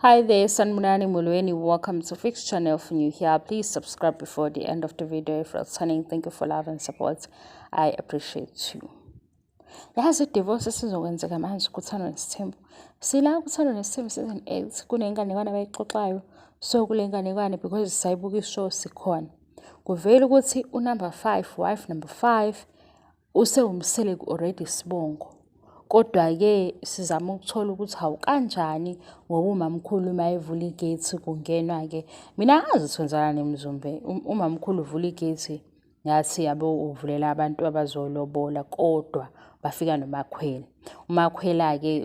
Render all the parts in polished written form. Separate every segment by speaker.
Speaker 1: Hi there, Sanmunani Mulweni. Welcome to Fix Channel. If you're new here, please subscribe before the end of the video. If you're returning, thank you for love and support. I appreciate you. Yazi divorce sizokwenzeka manje kuThando Nesithembu. Sila kuThando Nesithembu season 8 kunenganekwane abayixoxayo. So kule nganekwane because sayibuka ishow sikhona. Kuvela ukuthi unumber 5, wife number 5 usewumsele already Sibongo. Kodwa-ke sizama ukuthola ukuthi hawu kanjani ngoba umamkhulu mayevula igate kungenwa-ke. Mina angazi ukuthi wenzakani eMzumbe. Umamkhulu uvula igate ngathi yabo uvulela abantu abazolobola kodwa bafika noMakhwela. uMakhwela-ke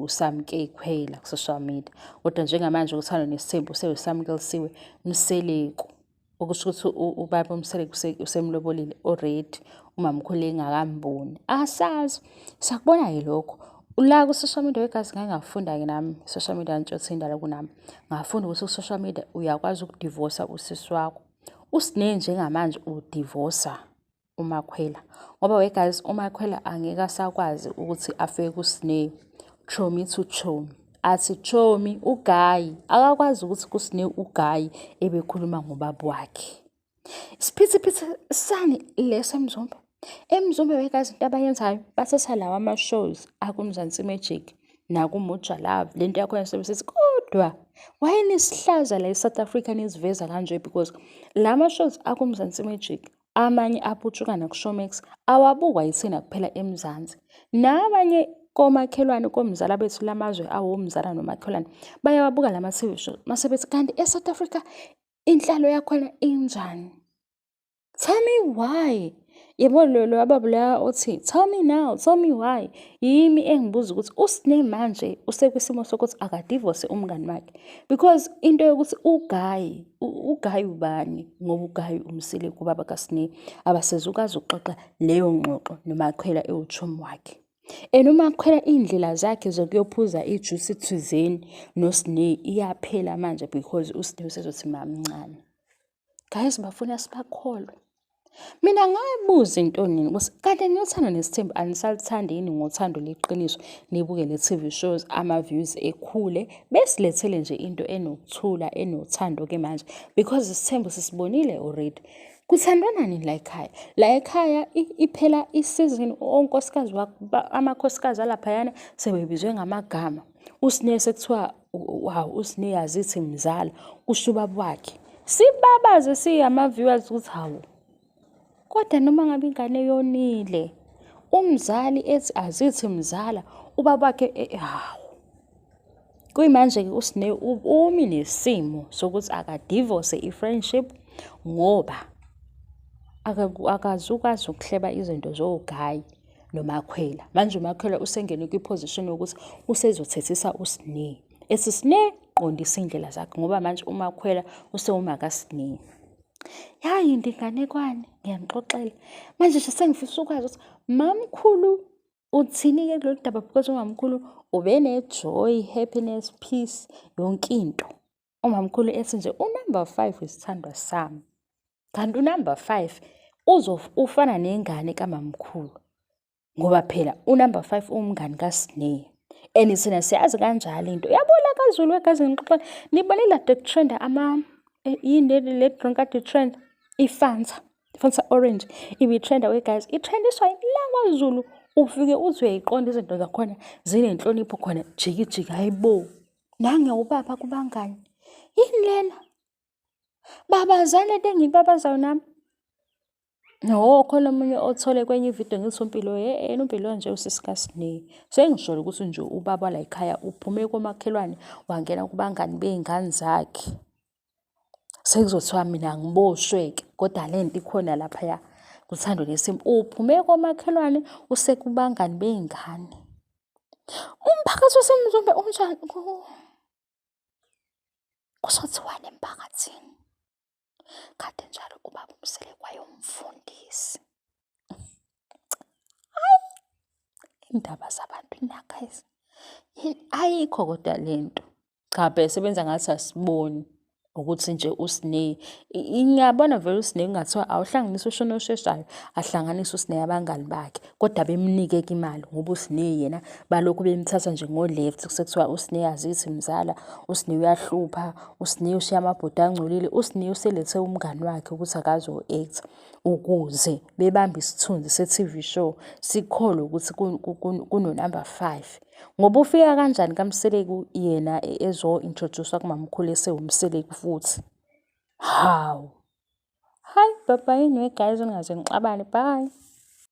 Speaker 1: usamke Khwela ku-social media. Kodwa njengamanje uThando Nesithembu usamkelisiwe Mseleko. Okusho ukuthi ubaba uMseleko usemlobolile already. Umamkhulu engakamboni. Asazi sakubona-ke lokho. La ku-social media wegazi ngangafunda-ke nami social media ntshothe indala kunami. Ngafunda ukuthi ku-social media uyakwazi ukudivorca usisi wakho. USne njengamanje udivorca uMakhwela. Ngoba wegazi uMakhwela angeke asakwazi ukuthi afike kuSne chomi to chomi. Athi chomi uGayi akakwazi ukuthi kuSne uGayi ebekhuluma ngobaba wakhe. Isiphithiphithi sani leso eMzumbe. eMzumbe wegazi into abayenzayo bathatha lawa ama-shows akuMzansi Magic nakuMoja Love. Lento yakhona sebesithi kodwa wayenesihlaza la eSouth Africa niziveza kanje because lama shows akuMzansi Magic amanye aphutshukana kuShowmax awabukwa yithina kuphela eMzansi. Nabanye komakhelwane komzala bethu lamazwe awomzala nomakhelwane bayawabuka lama TV show mase bethi kanti eSouth Africa inhlalo yakhona injani. Tell me why. Yebo lo ababula othi tell me now, tell me why. Yimi engibuza ukuthi uSne manje usekwisimo sokuthi akadivorce umngani wakhe because into yokuthi uGayi ubani ngoba uGayi umsile kubaba kaSne abasezukazi ukuxoxa leyo ngxoxo noMakhwela ewuchomi wakhe. UMakhwela indlela zakhe zokuyophuza ijuice thizeni noSne iyaphela manje because uSne usezothi mamncane. Guys bafuna sibakholwe. Mina ngayibuza into nini ukuthi kanti niyothanda Nesithembu anisalithandi yini ngothando leqiniso nibuke le TV shows ama-views ekhule besilethele nje into enokuthula enothando ke manje because isithembu sisibonile already. Kuthandwana nini la ekhaya? La ekhaya iphela isizini onkosikazi amakhosikazi alaphayana sebebizwe ngamagama. uSne sekuthiwa wow uSne yazithi mzala kusho ubaba wakhe. Sibabaze siyama-viewers ukuthi hawu. Kodwa noma ngabe ingane yonile umzali ethi azithi mzala ubaba wakhe hawu. Kuyimanje-ke uSne umi nesimo sokuthi akadivorce i-friendship ngoba akazukwazi ukuhleba izinto zoGayi noMakhwela. Manje uMakhwela usengene kwiposition yokuthi usezothethisa uSne. Ethi Sne qondisa indlela zakhe ngoba manje uMakhwela usewuma kaSne. Yayi inganekwane ngiyanixoxela. Manje nje sengifisa ukwazi ukuthi mamkhulu uthini-ke kulolu daba because umamkhulu ube nejoy, happiness, peace yonke into. Umamkhulu ethi nje unumber 5 isithandwa sami. Kanti unumber 5 ufana nengane kamamkhulu. Ngoba phela unumber 5 umngani kaSne. And thina siyazi kanjalo into. Yabona kaZulu wegazi ngixoxa nibone la the trend yini le drink at the trend iFanta orange ibi trend wegazi itrendiswa la kwaZulu ufike uthi uyayiqonda izinto zakhona zinenhlonipho khona jikijiki hayibo nange ubaba kubangani yini lena babazane engibabazayo nami. No khona omunye othole kwenye ivideo ngithi uMpilo yena uMpilo nje usisikaSne. Sengisholo ukuthi nje ubaba la ekhaya uphume komakhelwane wangena kubangani beingane zakhe. Sekuzothiwa mina ngiboshweke kodwa lento ikhona lapha kuThando Nesithembu uphume komakhelwane usekubangani beingane. Umphakathi waseMzumbe unjani? Kusothiwani emphakathini? Kade njalo ubaba uMsele kwayomfundisi. Indaba zabantu guys. Ayikho kodwa lento. Cha besebenza ngathi asiboni. ukuthi nje uSineyi ngiyabona vele uSineyi kungathiwa awuhlanganise uShona Osheshayo ahlanganise uSineyi abangani bakhe kodwa bemnike-ke imali ngoba uSineyi yena balokhu bemthatha nje ngo-left sekuthiwa uSineyi azithi mzala, uSineyi uyahlupha, uSineyi ushiya amabhuti angcolile. uSineyi uselethe umngani wakhe ukuthi akazo-act ukuze bebambe isithunzi se-TV show sikholwe ukuthi kuno-number 5 ngoba ufika kanjani kaMseleki yena ezo-introduce-wa kumamkhulu esewumseleki futhi. Hawu, hayi bye bye anyway guys, ningaze nixabane, bye.